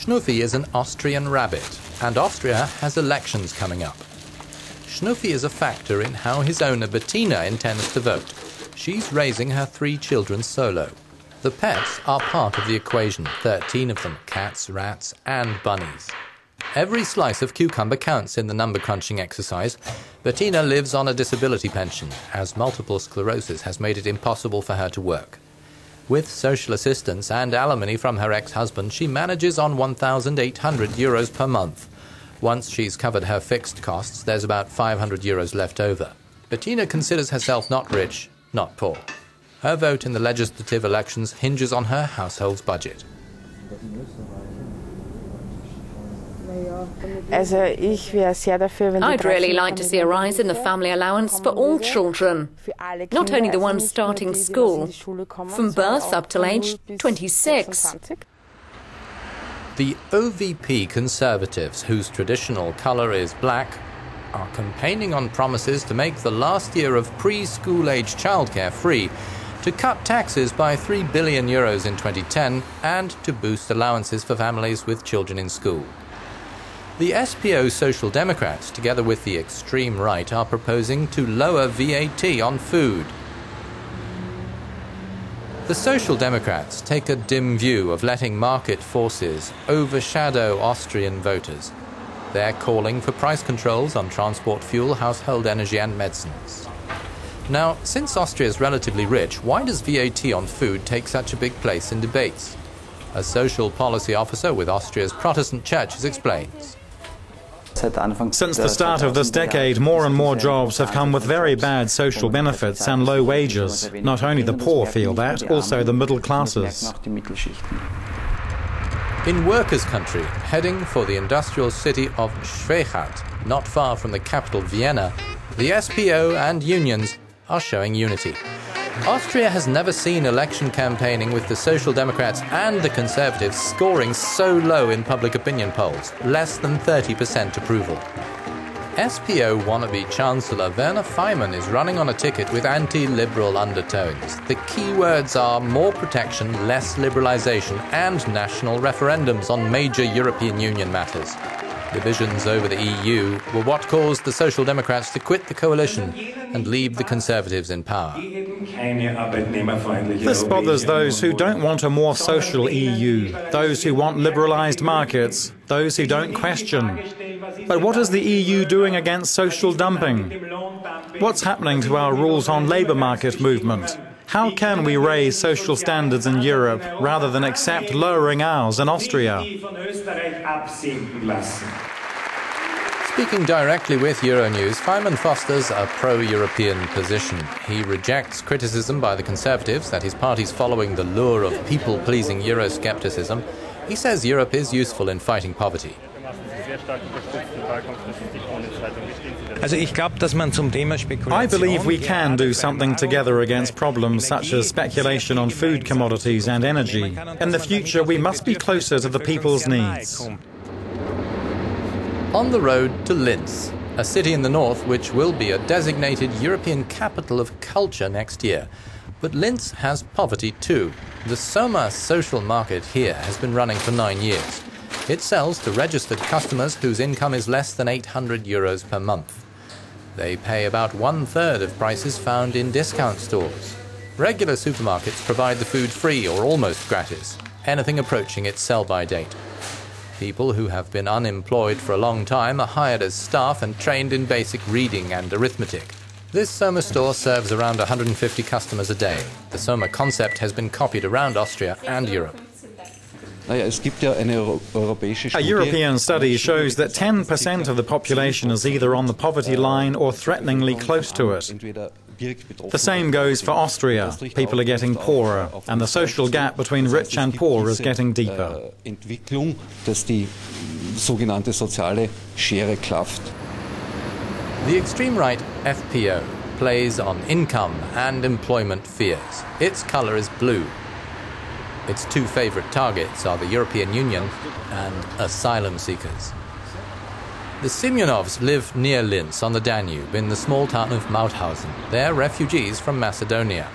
Schnuffi is an Austrian rabbit, and Austria has elections coming up. Schnuffi is a factor in how his owner Bettina intends to vote. She's raising her 3 children solo. The pets are part of the equation, 13 of them, cats, rats and bunnies. Every slice of cucumber counts in the number-crunching exercise. Bettina lives on a disability pension, as multiple sclerosis has made it impossible for her to work. With social assistance and alimony from her ex-husband, she manages on €1,800 per month. Once she's covered her fixed costs, there's about €500 left over. Bettina considers herself not rich, not poor. Her vote in the legislative elections hinges on her household's budget. I'd really like to see a rise in the family allowance for all children, not only the ones starting school, from birth up till age 26. The OVP Conservatives, whose traditional colour is black, are campaigning on promises to make the last year of preschool-age childcare free, to cut taxes by €3 billion in 2010 and to boost allowances for families with children in school. The SPO Social Democrats, together with the extreme right, are proposing to lower VAT on food. The Social Democrats take a dim view of letting market forces overshadow Austrian voters. They're calling for price controls on transport fuel, household energy and medicines. Now, since Austria is relatively rich, why does VAT on food take such a big place in debates? A social policy officer with Austria's Protestant churches explains. Since the start of this decade, more and more jobs have come with very bad social benefits and low wages. Not only the poor feel that, also the middle classes. In workers' country, heading for the industrial city of Schwechat, not far from the capital Vienna, the SPO and unions are showing unity. Austria has never seen election campaigning with the Social Democrats and the Conservatives scoring so low in public opinion polls, less than 30% approval. SPO wannabe Chancellor Werner Faymann is running on a ticket with anti-liberal undertones. The key words are more protection, less liberalisation and national referendums on major European Union matters. Divisions over the EU were what caused the Social Democrats to quit the coalition and leave the Conservatives in power. This bothers those who don't want a more social EU, those who want liberalised markets, those who don't question. But what is the EU doing against social dumping? What's happening to our rules on labour market movement? How can we raise social standards in Europe rather than accept lowering ours in Austria? Speaking directly with Euronews, Faymann fosters a pro-European position. He rejects criticism by the Conservatives that his party's following the lure of people-pleasing euroscepticism. He says Europe is useful in fighting poverty. I believe we can do something together against problems such as speculation on food commodities and energy. In the future, we must be closer to the people's needs. On the road to Linz, a city in the north which will be a designated European capital of culture next year. But Linz has poverty too. The Soma social market here has been running for 9 years. It sells to registered customers whose income is less than €800 per month. They pay about 1/3 of prices found in discount stores. Regular supermarkets provide the food free or almost gratis, anything approaching its sell-by date. People who have been unemployed for a long time are hired as staff and trained in basic reading and arithmetic. This Soma store serves around 150 customers a day. The Soma concept has been copied around Austria and Europe. A European study shows that 10% of the population is either on the poverty line or threateningly close to it. The same goes for Austria. People are getting poorer, and the social gap between rich and poor is getting deeper. The extreme right FPO plays on income and employment fears. Its colour is blue. Its 2 favourite targets are the European Union and asylum seekers. The Semyonovs live near Linz on the Danube in the small town of Mauthausen. They're refugees from Macedonia.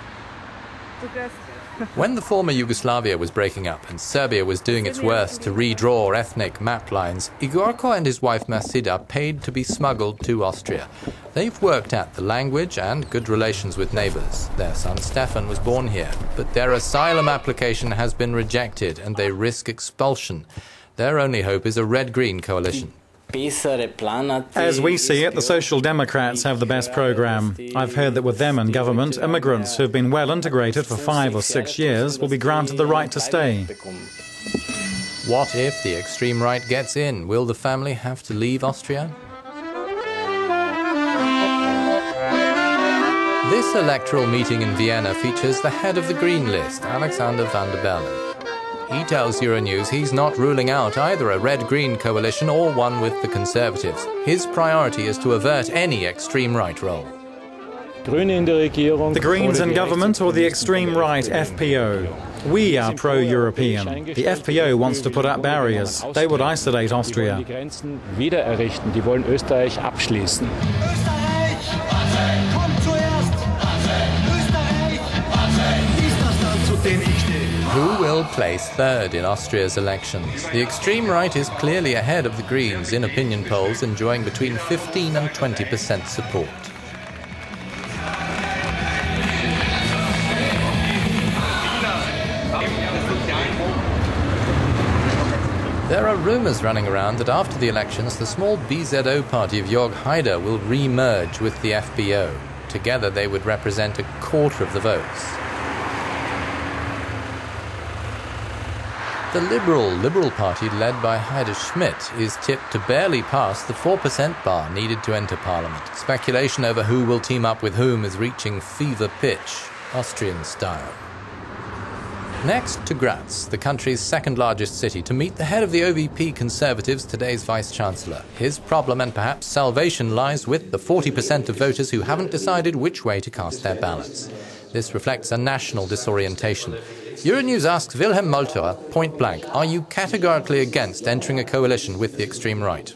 When the former Yugoslavia was breaking up and Serbia was doing its worst to redraw ethnic map lines, Igorko and his wife Masida paid to be smuggled to Austria. They've worked at the language and good relations with neighbours. Their son Stefan was born here, but their asylum application has been rejected and they risk expulsion. Their only hope is a red-green coalition. As we see it, the Social Democrats have the best programme. I've heard that with them in government, immigrants who have been well integrated for 5 or 6 years will be granted the right to stay. What if the extreme right gets in? Will the family have to leave Austria? This electoral meeting in Vienna features the head of the Green List, Alexander van der Bellen. He tells Euronews he's not ruling out either a red-green coalition or one with the Conservatives. His priority is to avert any extreme right role. The Greens in government or the extreme right FPO? We are pro-European. The FPO wants to put up barriers. They would isolate Austria. Who will place third in Austria's elections? The extreme right is clearly ahead of the Greens in opinion polls, enjoying between 15 and 20% support. There are rumours running around that after the elections, the small BZO party of Jörg Haider will re-merge with the FPO. Together they would represent a quarter of the votes. The Liberal Party, led by Heide Schmidt, is tipped to barely pass the 4% bar needed to enter Parliament. Speculation over who will team up with whom is reaching fever pitch, Austrian style. Next to Graz, the country's second-largest city, to meet the head of the OVP Conservatives, today's Vice-Chancellor. His problem and perhaps salvation lies with the 40% of voters who haven't decided which way to cast their ballots. This reflects a national disorientation. Euronews asks Wilhelm Molterer, point blank, are you categorically against entering a coalition with the extreme right?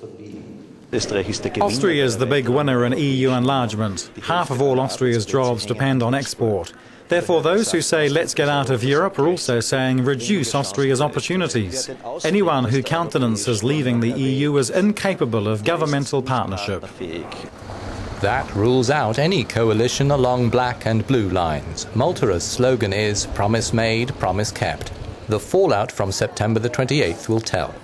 Austria is the big winner in EU enlargement. Half of all Austria's jobs depend on export. Therefore, those who say let's get out of Europe are also saying reduce Austria's opportunities. Anyone who countenances leaving the EU is incapable of governmental partnership. That rules out any coalition along black and blue lines. Molterer's slogan is promise made, promise kept. The fallout from September the 28th will tell.